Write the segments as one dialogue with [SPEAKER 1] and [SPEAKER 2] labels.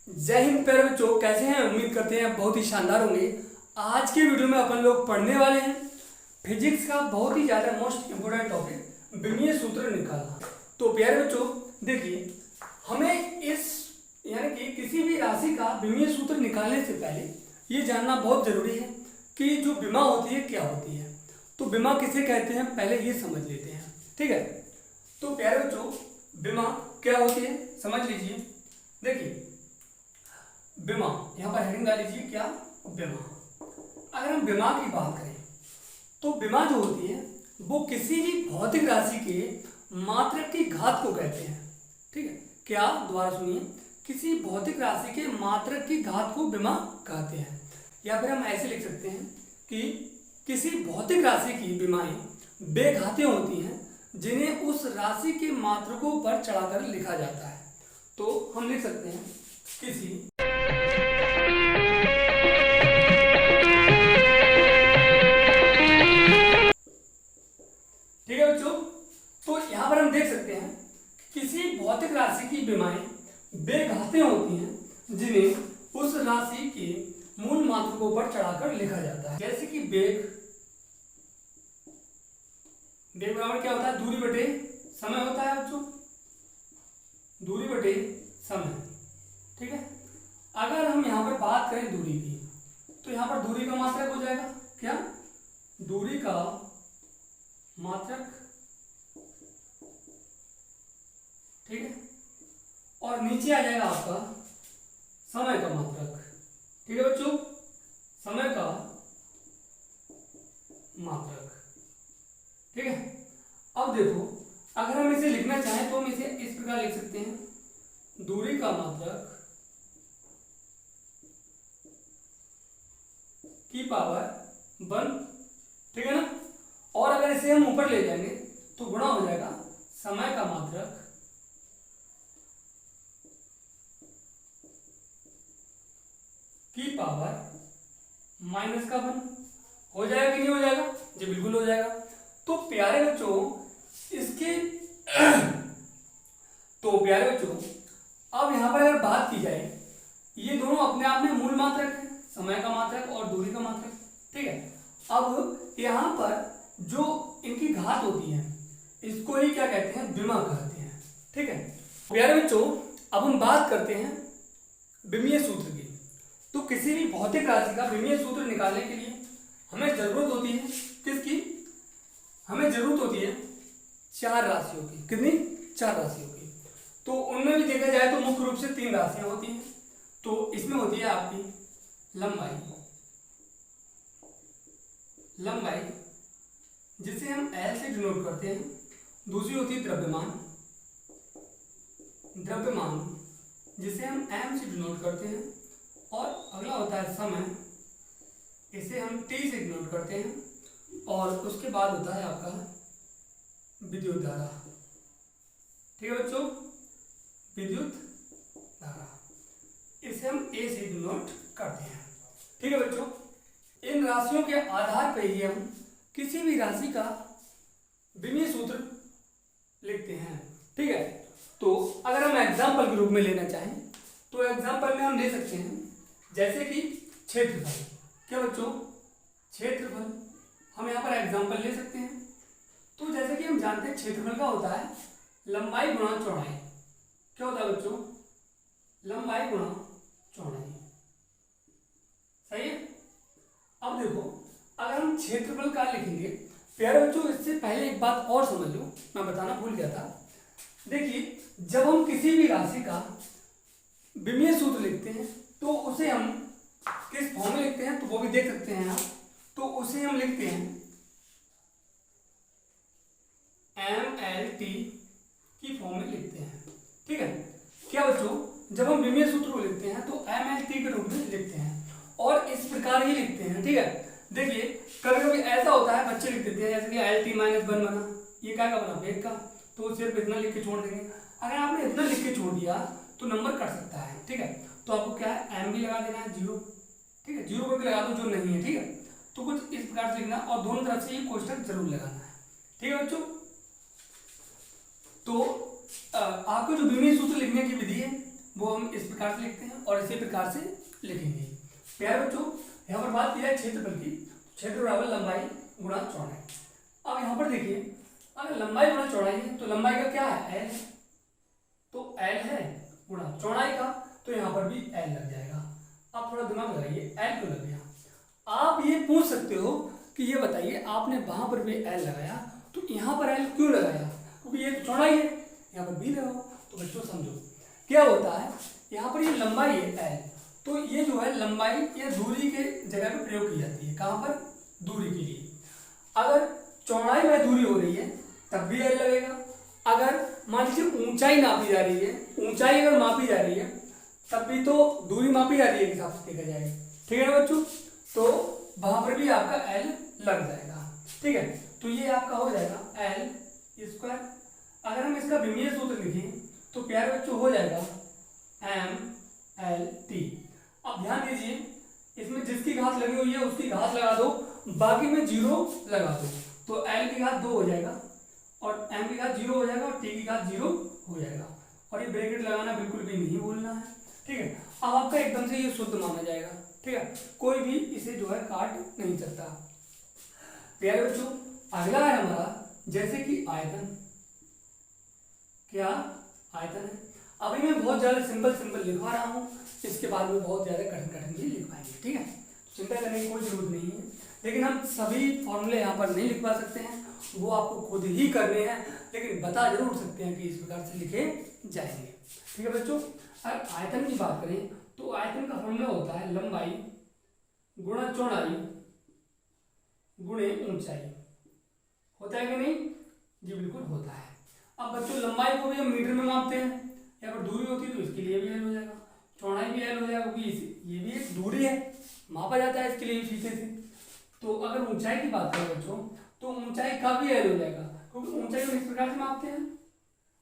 [SPEAKER 1] जय हिंद प्यारे बच्चों, कैसे हैं? उम्मीद करते हैं बहुत ही शानदार होंगे। आज के वीडियो में अपन लोग पढ़ने वाले हैं फिजिक्स का बहुत ही ज़्यादा मोस्ट इम्पोर्टेंट टॉपिक विमीय सूत्र निकालना। तो प्यारे बच्चों देखिए, हमें इस यानी कि किसी भी राशि का विमीय सूत्र निकालने से पहले ये जानना बहुत ज़रूरी है कि जो विमा होती है क्या होती है। तो विमा किसे कहते हैं पहले ये समझ लेते हैं, ठीक है। तो प्यारे बच्चों, विमा क्या होती है समझ लीजिए। देखिए विमा, यहाँ पर हेडिंग डाल लीजिए क्या, विमा। अगर हम विमा की बात करें तो विमा जो होती है वो किसी भी भौतिक राशि के मात्रक की घात को कहते हैं, ठीक है। क्या, दोबारा सुनिए, किसी भौतिक राशि के मात्रक की घात को विमा कहते हैं। या फिर हम ऐसे लिख सकते हैं कि किसी भौतिक राशि की विमाएं बेघातें होती हैं जिन्हें उस राशि के मात्रकों पर चढ़ाकर लिखा जाता है। तो हम लिख सकते हैं किसी ठीक है बच्चों। तो यहां पर हम देख सकते हैं किसी भौतिक राशि की विमाएं बेघातें होती हैं जिन्हें उस राशि के मूल मात्रकों पर चढ़ाकर लिखा जाता है। जैसे कि बेग बराबर क्या होता है, दूरी बटे समय होता है बच्चों, दूरी बटे समय, ठीक है। अगर हम यहां पर बात करें दूरी की, तो यहां पर दूरी का मात्रक हो जाएगा क्या, दूरी का मात्रक, ठीक है। और नीचे आ जाएगा आपका समय का मात्रक, ठीक है बच्चों, समय का मात्रक, ठीक है। अब देखो, अगर हम इसे लिखना चाहें तो हम इसे इस प्रकार लिख सकते हैं, दूरी का मात्रक की पावर 1, ठीक है ना। और अगर इसे हम ऊपर ले जाएंगे तो गुणा हो जाएगा समय का मात्रक की पावर -1। हो जाएगा कि नहीं हो जाएगा? जी बिल्कुल हो जाएगा। तो प्यारे बच्चों इसके तो प्यारे बच्चों अब यहां पर अगर बात की जाए, ये दोनों अपने आप में मूल मात्रक है, समय का मात्रक और दूरी का मात्रक, ठीक है। अब यहां पर जो इनकी घात होती है इसको ही क्या कहते हैं, विमा कहते हैं, ठीक है। प्यारे बच्चों अब हम बात करते हैं विमीय सूत्र की। तो किसी भी भौतिक राशि का विमीय सूत्र निकालने के लिए हमें जरूरत होती है किसकी, हमें जरूरत होती है 4 राशियों की। कितनी? 4 राशियों की। तो उनमें भी देखा जाए तो मुख्य रूप से 3 राशियां होती हैं। तो इसमें होती है आपकी लंबाई, लंबाई जिसे हम L से डिनोट करते हैं। दूसरी होती है द्रव्यमान, द्रव्यमान जिसे हम M से डिनोट करते हैं। और अगला होता है समय, इसे हम T से डिनोट करते हैं। और उसके बाद होता है आपका विद्युत धारा, ठीक है बच्चों, विद्युत धारा, इसे हम A से डिनोट करते हैं, ठीक है बच्चों। इन राशियों के आधार पर ही हम किसी भी राशि का विमीय सूत्र लिखते हैं, ठीक है। तो अगर हम एग्जाम्पल के रूप में लेना चाहें तो एग्जाम्पल में हम ले सकते हैं जैसे कि क्षेत्रफल, क्या बच्चों, क्षेत्रफल हम यहाँ पर एग्जाम्पल ले सकते हैं। तो जैसे कि हम जानते हैं क्षेत्रफल का होता है लंबाई गुणा चौड़ाई, क्या होता है बच्चों, लंबाई गुणा चौड़ाई, सही है। अब देखो, अगर हम क्षेत्रफल का लिखेंगे, प्यारे बच्चों इससे पहले एक बात और समझ लो, मैं बताना भूल गया था। देखिए जब हम किसी भी राशि का विमीय सूत्र लिखते हैं तो उसे हम किस फॉर्म में लिखते हैं, तो वो भी देख सकते हैं आप। तो उसे हम लिखते हैं MLT की फॉर्म में लिखते हैं, ठीक है। क्या बच्चों, जब हम विमीय सूत्र को लिखते हैं तो MLT के रूप में लिखते हैं और इस प्रकार ही लिखते हैं, ठीक है। देखिए कभी कभी ऐसा होता है, बच्चे लिख देते हैं जैसे कि LT-1 बना, ये क्या का बना, वेग का, तो सिर्फ इतना लिख के छोड़ देंगे। अगर आपने इतना लिख के छोड़ दिया तो नंबर कट सकता है, ठीक है। तो आपको क्या है, M भी लगा देना है 0, ठीक है, 0 पर भी लगा दो जो नहीं है, ठीक है। तो कुछ इस प्रकार से लिखना और दोनों तरफ से ये कोष्ठक जरूर लगाना है, ठीक है बच्चों। तो आपको जो विमीय सूत्र लिखने की विधि है वो हम इस प्रकार से लिखते हैं और इसी प्रकार से लिखेंगे। प्यारे बच्चों, यहाँ पर बात की है क्षेत्रफल की। क्षेत्र बराबर लंबाई गुणा चौड़ाई। अब यहाँ पर देखिए, अगर लंबाई गुणा चौड़ाई है तो लंबाई का क्या है, एल है, तो एल है गुणा चौड़ाई का, तो यहाँ पर भी एल लग जाएगा। आप थोड़ा दिमाग लगाइए, एल क्यों लग गया। आप ये पूछ सकते हो कि ये बताइए आपने वहां पर भी एल लगाया तो यहाँ पर एल क्यों लगाया, क्योंकि ये तो चौड़ाई है, यहाँ पर भी लगाओ। तो बच्चों समझो क्या होता है, यहाँ पर ये लंबाई है एल, तो ये जो है लंबाई या दूरी के जगह पे प्रयोग की जाती है। कहाँ पर, दूरी के लिए। अगर चौड़ाई में दूरी हो रही है तब भी एल लगेगा। अगर मान लीजिए ऊंचाई नापी जा रही है, ऊंचाई अगर मापी जा रही है तब भी तो दूरी मापी जा रही है, हिसाब से देखा जाएगा। ठीक है ना बच्चों, तो वहां पर भी आपका एल लग जाएगा। ठीक है, तो ये आपका हो जाएगा एल स्क्वायर। अगर हम इसका विमीय सूत्र लिखें तो प्यारे बच्चों हो जाएगा एम एल टी। अब ध्यान दीजिए, इसमें जिसकी घात लगी हुई है उसकी घात लगा दो, बाकी में जीरो लगा दो, तो एल की घात 2 हो जाएगा और एम की घात 0 हो जाएगा और टी की घात 0 हो जाएगा। और ये ब्रैकेट लगाना बिल्कुल भी नहीं भूलना है। ठीक है, अब आपका एकदम से ये शुद्ध माना जाएगा। ठीक है, कोई भी इसे जो है काट नहीं सकता। प्यारे बच्चों, अगला है हमारा जैसे कि आयतन। क्या आयतन है। अभी मैं बहुत ज्यादा सिंपल लिखवा रहा हूँ, इसके बाद में बहुत ज्यादा कठिन भी लिख पाएंगे। ठीक है, चिंता करने की कोई जरूरत नहीं है, लेकिन हम सभी फॉर्मूले यहाँ पर नहीं लिखवा सकते हैं, वो आपको खुद ही करने हैं, लेकिन बता जरूर सकते हैं कि इस प्रकार से लिखे जाएंगे। ठीक है बच्चों, अगर आयतन की बात करें तो आयतन का फॉर्मूला होता है लंबाई गुणा चौड़ाई गुणे ऊंचाई। होता है कि नहीं, जी बिल्कुल होता है। अब बच्चों लंबाई को भी हम मीटर में मापते हैं, यहाँ पर दूरी होती है तो इसके लिए भी एल हो जाएगा, चौड़ाई भी एल हो जाएगा, क्योंकि ये भी एक दूरी है, मापा जाता है इसके लिए फीते से। तो अगर ऊंचाई की बात करें बच्चों तो ऊंचाई का भी एल हो जाएगा, क्योंकि ऊंचाई को इस प्रकार से मापते हैं।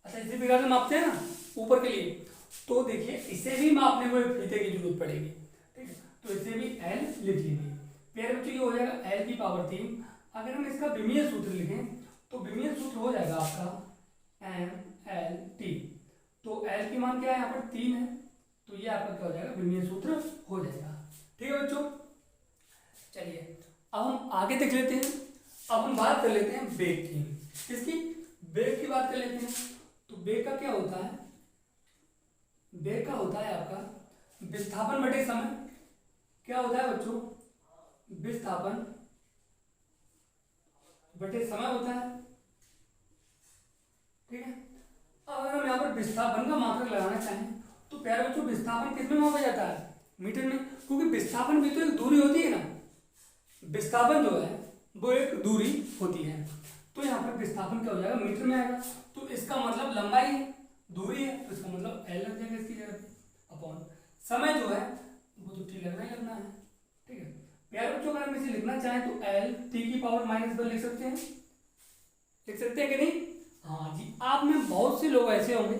[SPEAKER 1] अच्छा, इसी प्रकार से मापते हैं ना ऊपर के लिए, तो देखिए इसे भी मापने को फीते की जरूरत पड़ेगी। ठीक है, तो इसे भी एल लिख लीजिए। प्यारे बच्चों ये हो जाएगा एल की पावर 3। अगर हम इसका विमीय सूत्र लिखें तो विमीय सूत्र हो जाएगा आपका एम एल टी। तो एल की मान क्या है, यहाँ पर 3 है, तो ये आपका क्या हो जाएगा, विमीय सूत्र हो जाएगा। ठीक है बच्चों, चलिए अब हम आगे देख लेते हैं। अब हम बात कर लेते हैं वेग की। किसकी, वेग की बात कर लेते हैं। तो वेग का क्या होता है, वेग का होता है आपका विस्थापन बटे समय। क्या होता है बच्चों, विस्थापन बटे समय होता है। ठीक है, अब अगर हम यहाँ पर विस्थापन का मात्रक लगाना चाहें तो प्यारे बच्चों विस्थापन किसमें मापा जाता है, मीटर में, क्योंकि विस्थापन भी तो एक दूरी होती है ना। विस्थापन जो है वो एक दूरी होती है, तो यहाँ पर विस्थापन क्या हो जाएगा, मीटर में आएगा। तो इसका मतलब लंबाई है, दूरी है, तो इसका मतलब एल लग जाएगा इसकी जगह पे, अपॉन समय जो है वो तो टी लगना ही लगना है। ठीक है, प्यारे बच्चों अगर हम इसे लिखना चाहें तो एल टी की पावर -1 लिख सकते हैं, लिख सकते हैं कि नहीं। हाँ जी, आप में बहुत से लोग ऐसे होंगे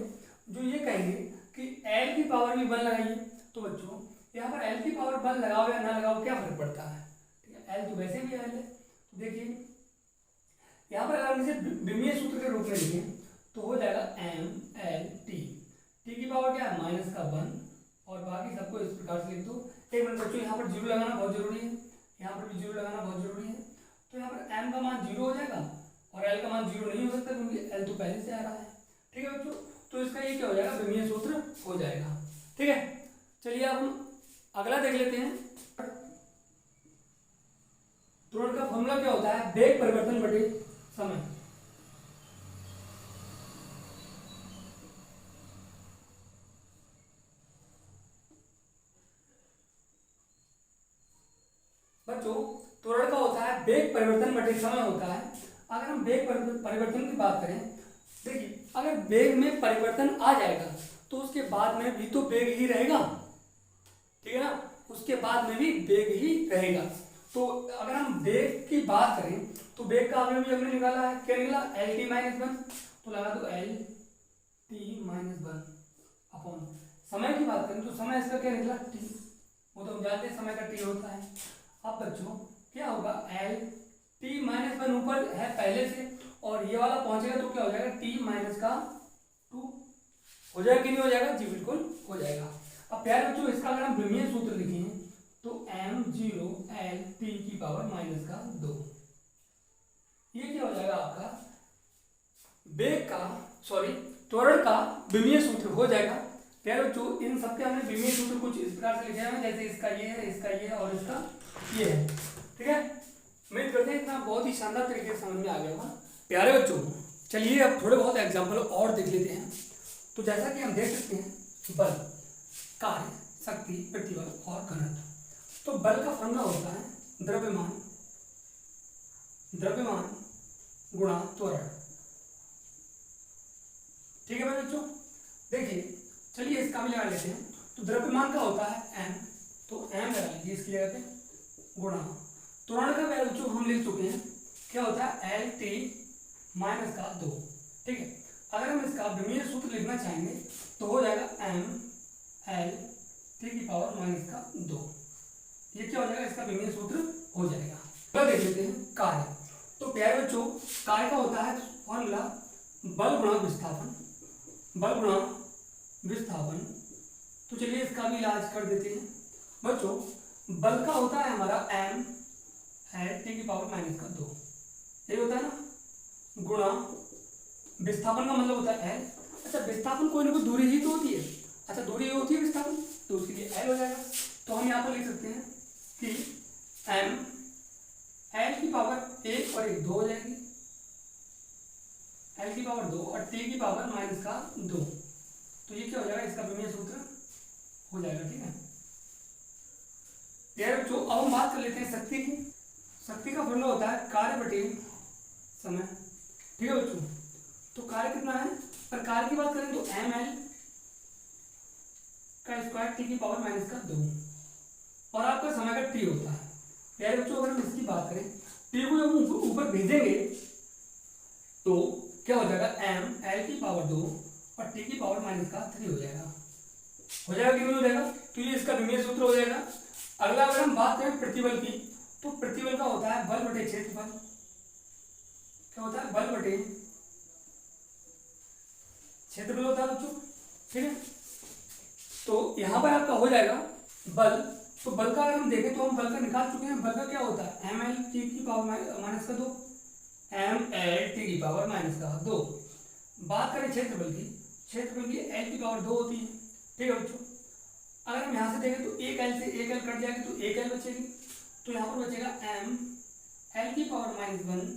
[SPEAKER 1] जो ये कहेंगे कि एल की पावर भी 1 लगाइए। तो बच्चों यहाँ पर एल की पावर 1 लगाओ या ना लगाओ क्या फर्क पड़ता है, ठीक है, एल तो वैसे भी एल है। तो देखिए यहाँ पर अगर हम इसे विमीय सूत्र के रूप में लिखें तो हो जाएगा एम एल टी। टी की पावर क्या है, -1, और बाकी सबको इस प्रकार से लिख दो। एक मिनट बच्चों, यहाँ पर 0 लगाना बहुत जरूरी है, यहाँ पर भी 0 लगाना बहुत जरूरी है। तो यहाँ पर एम का मान 0 हो जाएगा और एल का मान 0 नहीं हो सकता, क्योंकि एल तो पहले से आ रहा है। ठीक है बच्चों, तो इसका ये क्या हो जाएगा, विमीय सूत्र हो जाएगा। ठीक है, चलिए अब हम अगला देख लेते हैं। त्वरण का फॉर्मूला क्या होता है, वेग परिवर्तन बटे समय। बच्चों त्वरण का होता है वेग परिवर्तन बटे समय होता है। अगर हम वेग परिवर्तन की बात करें, देखिए अगर वेग में परिवर्तन आ जाएगा तो उसके बाद में भी तो वेग ही रहेगा, ठीक है ना, उसके बाद में भी वेग ही रहेगा। तो अगर हम वेग की बात करें तो वेग का अभी हमने निकाला है, क्या निकला, एल टी -1, तो लगा दो एल टी -1 अपॉन समय की बात करें तो समय इसका क्या निकला, टी, वो तो हम जानते हैं समय का टी होता है। अब बच्चों क्या होगा, एल टी -1 ऊपर है पहले से और ये वाला पहुंचेगा तो क्या हो जाएगा, टी -2 हो जाएगा कि नहीं हो जाएगा? जी बिल्कुल हो जाएगा। अब प्यारे बच्चों इसका अगर हम विमीय सूत्र लिखें तो m0L(t⁻²), ये क्या हो जाएगा आपका वेग का त्वरण का विमीय सूत्र हो जाएगा। प्यारे बच्चों इन सबके हमने विमीय सूत्र कुछ इस प्रकार से लिखे हैं, जैसे इसका ये है, इसका ये है और इसका ये है। ठीक है, उम्मीद करते हैं इतना बहुत ही शानदार तरीके से समझ में आ गया होगा। प्यारे बच्चों चलिए अब थोड़े बहुत एग्जाम्पल और देख लेते हैं। तो जैसा कि हम देख सकते हैं बल, कार्य, शक्ति, प्रतिबल और घनत्व। तो बल का फॉर्मूला होता है द्रव्यमान गुणा त्वरण। ठीक है भाई बच्चों, देखिए चलिए इसका भी लगा लेते हैं। तो द्रव्यमान का होता है m, तो m लगा लीजिए इसकी जगह पे, गुणा त्वरण का वैल्यू बच्चों हम लिख चुके हैं, क्या होता है L(t)(2). ठीक है, अगर हम इसका विमीय सूत्र लिखना चाहेंगे तो हो जाएगा m(L)(t)(2). ये क्या हो जाएगा? इसका विमीय सूत्र हो जाएगा। तो देख लेते हैं कार्य। तो प्यारे बच्चों कार्य का होता है फॉर्मूला बल गुणा विस्थापन। तो चलिए इसका भी इलाज कर देते हैं बच्चों। बल का होता है हमारा m(L)(t)(2), यही होता है ना, गुणा विस्थापन का मतलब होता है L। अच्छा विस्थापन कोई ना कोई दूरी ही तो होती है। अच्छा दूरी होती है विस्थापन, तो उसके लिए L हो जाएगा। तो हम यहाँ पर लिख सकते हैं कि m L(1) और 1 2 हो जाएगी, L(2) और t(2). तो ये क्या हो जाएगा? इसका विमीय सूत्र हो जाएगा। ठीक है यार बच्चों, अब हम बात कर लेते हैं शक्ति की। शक्ति का फॉर्मूला होता है कार्य बटे समय। ठीक है बच्चों, तो कार्य कितना है? पर कार्य की बात करें तो mL(2) और आपका समय का t होता है। यार बच्चों अगर हम इसकी बात करें, t को जब ऊपर भेजेंगे तो क्या हो जाएगा? mL(2) और t(3) हो जाएगा। हो जाएगा कि नहीं हो जाएगा? तो ये इसका विमीय सूत्र हो जाएगा। अगला अगर हम बात करें प्रतिबल की, तो प्रतिबल का होता है बल बटे क्षेत्रफल। क्या होता है? बल बटे क्षेत्रफल होता है बच्चों। ठीक है, तो यहाँ पर आपका हो जाएगा बल। तो बल का अगर हम देखें तो हम बल का निकाल चुके हैं। बल का क्या होता है? mL(t)(2). mL(t)(2). बात करें क्षेत्रफल की L(2) होती है। ठीक है बच्चों, अगर हम यहाँ से देखें तो एक L से एक L कट जाएगी तो एक L बचेगी। तो यहाँ पर बचेगा mL(1)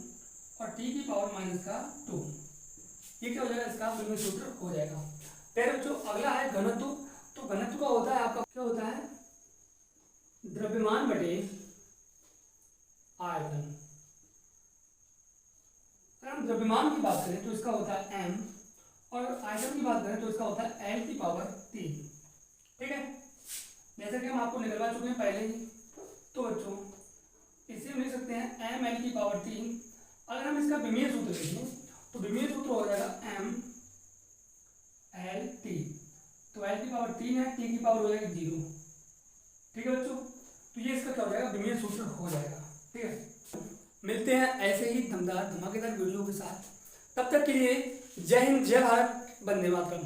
[SPEAKER 1] और t(2). ये क्या हो जाएगा? इसका विमीय सूत्र हो जाएगा। फिर बच्चों अगला है घनत्व। तो घनत्व का होता है आपका क्या होता है? द्रव्यमान बटे आयतन। अगर हम द्रव्यमान की बात करें तो इसका होता है m, और आयतन की बात करें तो इसका होता है L(3). ठीक है, जैसा कि हम आपको निकलवा चुके हैं पहले ही। तो बच्चों इसे हम लिख सकते हैं mL(3). अगर हम इसका विमीय सूत्र लिखें तो विमीय सूत्र हो जाएगा mL(t). तो L(3) है, t की पावर हो जाएगी 0। ठीक है बच्चों, तो ये इसका क्या हो जाएगा? विमीय सूत्र हो जाएगा। ठीक है, मिलते हैं ऐसे ही दमदार धमाकेदार वीडियो के साथ। तब तक के लिए जय हिंद, जय भारत, वंदे मातरम।